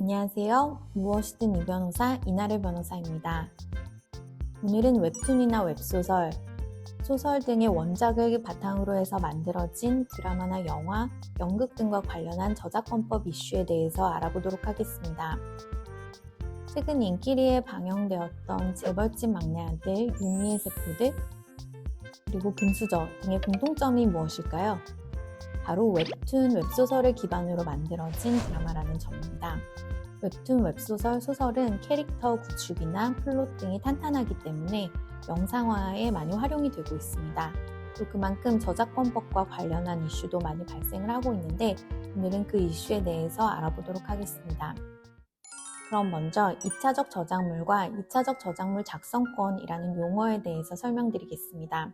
안녕하세요. 무엇이든 이 변호사 이나래 변호사입니다. 오늘은 웹툰이나 웹소설, 소설 등의 원작을 바탕으로 해서 만들어진 드라마나 영화, 연극 등과 관련한 저작권법 이슈에 대해서 알아보도록 하겠습니다. 최근 인기리에 방영되었던 재벌집 막내 아들 유미의 세포들, 그리고 금수저 등의 공통점이 무엇일까요? 바로 웹툰, 웹소설을 기반으로 만들어진 드라마라는 점입니다. 웹툰, 웹소설, 소설은 캐릭터 구축이나 플롯 등이 탄탄하기 때문에 영상화에 많이 활용이 되고 있습니다. 또 그만큼 저작권법과 관련한 이슈도 많이 발생을 하고 있는데 오늘은 그 이슈에 대해서 알아보도록 하겠습니다. 그럼 먼저 2차적 저작물과 2차적 저작물 작성권이라는 용어에 대해서 설명드리겠습니다.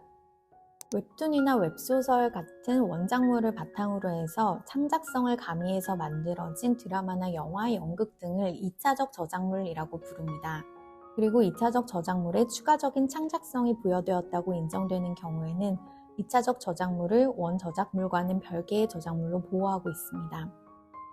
웹툰이나 웹소설 같은 원작물을 바탕으로 해서 창작성을 가미해서 만들어진 드라마나 영화, 연극 등을 2차적 저작물이라고 부릅니다. 그리고 2차적 저작물에 추가적인 창작성이 부여되었다고 인정되는 경우에는 2차적 저작물을 원저작물과는 별개의 저작물로 보호하고 있습니다.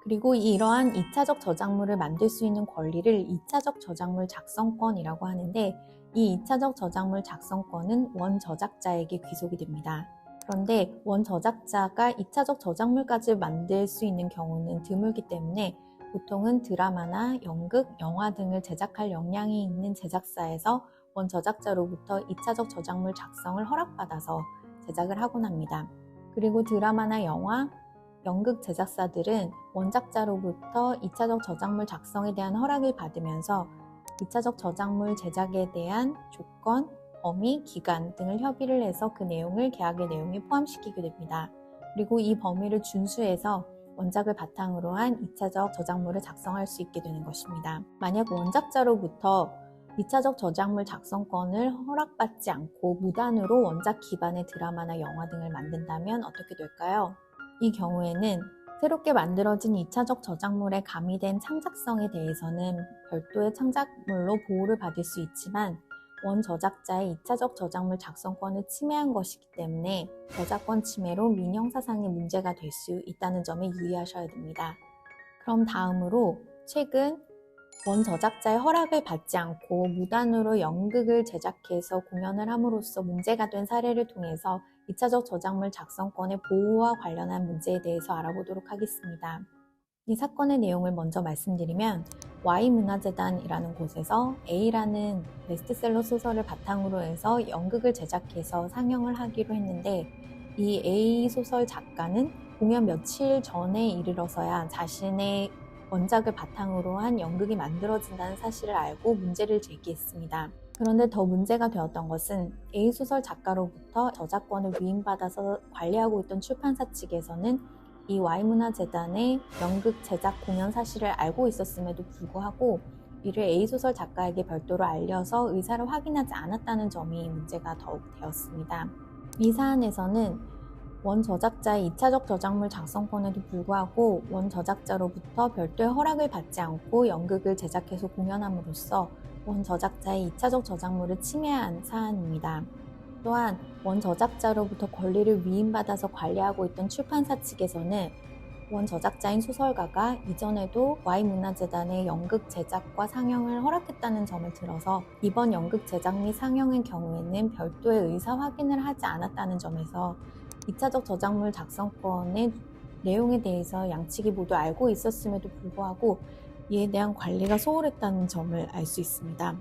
그리고 이러한 2차적 저작물을 만들 수 있는 권리를 2차적 저작물 작성권이라고 하는데 이 2차적 저작물 작성권은 원저작자에게 귀속이 됩니다. 그런데 원저작자가 2차적 저작물까지 만들 수 있는 경우는 드물기 때문에 보통은 드라마나 연극, 영화 등을 제작할 역량이 있는 제작사에서 원저작자로부터 2차적 저작물 작성을 허락받아서 제작을 하곤 합니다. 그리고 드라마나 영화, 연극 제작사들은 원작자로부터 2차적 저작물 작성에 대한 허락을 받으면서 2차적 저작물 제작에 대한 조건, 범위, 기간 등을 협의를 해서 그 내용을 계약의 내용에 포함시키게 됩니다. 그리고 이 범위를 준수해서 원작을 바탕으로 한 2차적 저작물을 작성할 수 있게 되는 것입니다. 만약 원작자로부터 2차적 저작물 작성권을 허락받지 않고 무단으로 원작 기반의 드라마나 영화 등을 만든다면 어떻게 될까요? 이 경우에는 새롭게 만들어진 2차적 저작물에 가미된 창작성에 대해서는 별도의 창작물로 보호를 받을 수 있지만 원저작자의 2차적 저작물 작성권을 침해한 것이기 때문에 저작권 침해로 민형사상의 문제가 될 수 있다는 점에 유의하셔야 됩니다. 그럼 다음으로 최근 원저작자의 허락을 받지 않고 무단으로 연극을 제작해서 공연을 함으로써 문제가 된 사례를 통해서 2차적 저작물 작성권의 보호와 관련한 문제에 대해서 알아보도록 하겠습니다. 이 사건의 내용을 먼저 말씀드리면 Y문화재단이라는 곳에서 A라는 베스트셀러 소설을 바탕으로 해서 연극을 제작해서 상영을 하기로 했는데 이 A 소설 작가는 공연 며칠 전에 이르러서야 자신의 원작을 바탕으로 한 연극이 만들어진다는 사실을 알고 문제를 제기했습니다. 그런데 더 문제가 되었던 것은 A 소설 작가로부터 저작권을 위임받아서 관리하고 있던 출판사 측에서는 이 Y문화재단의 연극 제작 공연 사실을 알고 있었음에도 불구하고 이를 A 소설 작가에게 별도로 알려서 의사를 확인하지 않았다는 점이 문제가 더욱 되었습니다. 이 사안에서는 원저작자의 2차적 저작물 작성권에도 불구하고 원저작자로부터 별도의 허락을 받지 않고 연극을 제작해서 공연함으로써 원저작자의 2차적 저작물을 침해한 사안입니다. 또한 원저작자로부터 권리를 위임받아서 관리하고 있던 출판사 측에서는 원저작자인 소설가가 이전에도 Y문화재단의 연극 제작과 상영을 허락했다는 점을 들어서 이번 연극 제작 및 상영의 경우에는 별도의 의사 확인을 하지 않았다는 점에서 2차적 저작물 작성권의 내용에 대해서 양측이 모두 알고 있었음에도 불구하고 이에 대한 관리가 소홀했다는 점을 알 수 있습니다.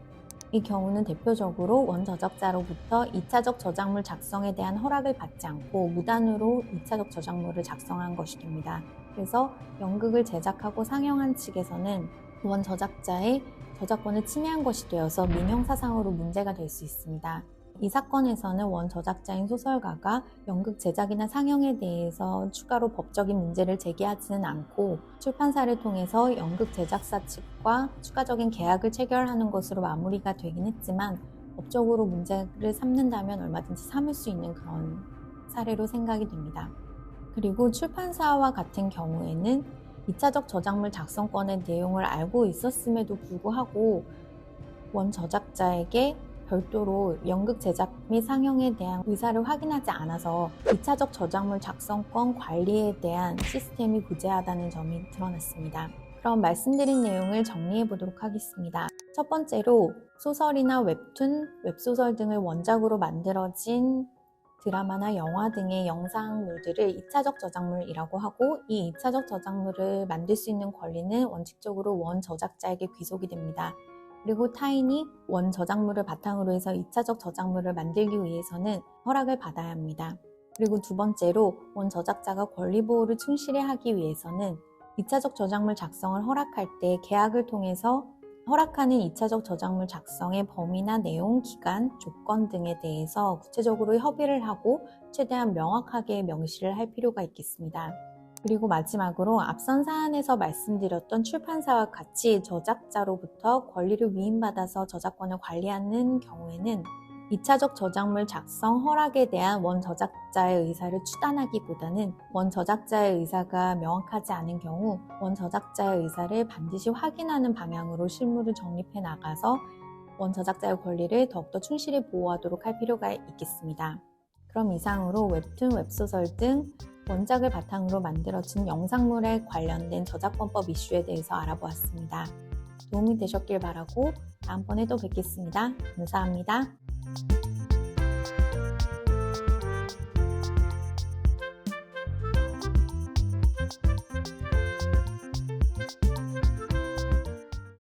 이 경우는 대표적으로 원저작자로부터 2차적 저작물 작성에 대한 허락을 받지 않고 무단으로 2차적 저작물을 작성한 것이 됩니다. 그래서 연극을 제작하고 상영한 측에서는 원저작자의 저작권을 침해한 것이 되어서 민형사상으로 문제가 될 수 있습니다. 이 사건에서는 원저작자인 소설가가 연극 제작이나 상영에 대해서 추가로 법적인 문제를 제기하지는 않고 출판사를 통해서 연극 제작사 측과 추가적인 계약을 체결하는 것으로 마무리가 되긴 했지만 법적으로 문제를 삼는다면 얼마든지 삼을 수 있는 그런 사례로 생각이 됩니다. 그리고 출판사와 같은 경우에는 2차적 저작물 작성권의 내용을 알고 있었음에도 불구하고 원저작자에게 별도로 연극 제작 및 상영에 대한 의사를 확인하지 않아서 2차적 저작물 작성권 관리에 대한 시스템이 부재하다는 점이 드러났습니다. 그럼 말씀드린 내용을 정리해 보도록 하겠습니다. 첫 번째로 소설이나 웹툰, 웹소설 등을 원작으로 만들어진 드라마나 영화 등의 영상물들을 2차적 저작물이라고 하고, 이 2차적 저작물을 만들 수 있는 권리는 원칙적으로 원 저작자에게 귀속이 됩니다. 그리고 타인이 원 저작물을 바탕으로 해서 2차적 저작물을 만들기 위해서는 허락을 받아야 합니다. 그리고 두 번째로 원 저작자가 권리 보호를 충실히 하기 위해서는 2차적 저작물 작성을 허락할 때 계약을 통해서 허락하는 2차적 저작물 작성의 범위나 내용, 기간, 조건 등에 대해서 구체적으로 협의를 하고 최대한 명확하게 명시를 할 필요가 있겠습니다. 그리고 마지막으로 앞선 사안에서 말씀드렸던 출판사와 같이 저작자로부터 권리를 위임받아서 저작권을 관리하는 경우에는 2차적 저작물 작성 허락에 대한 원 저작자의 의사를 추단하기보다는 원 저작자의 의사가 명확하지 않은 경우 원 저작자의 의사를 반드시 확인하는 방향으로 실무를 정립해 나가서 원 저작자의 권리를 더욱더 충실히 보호하도록 할 필요가 있겠습니다. 그럼 이상으로 웹툰, 웹소설 등 원작을 바탕으로 만들어진 영상물에 관련된 저작권법 이슈에 대해서 알아보았습니다. 도움이 되셨길 바라고 다음번에 또 뵙겠습니다. 감사합니다.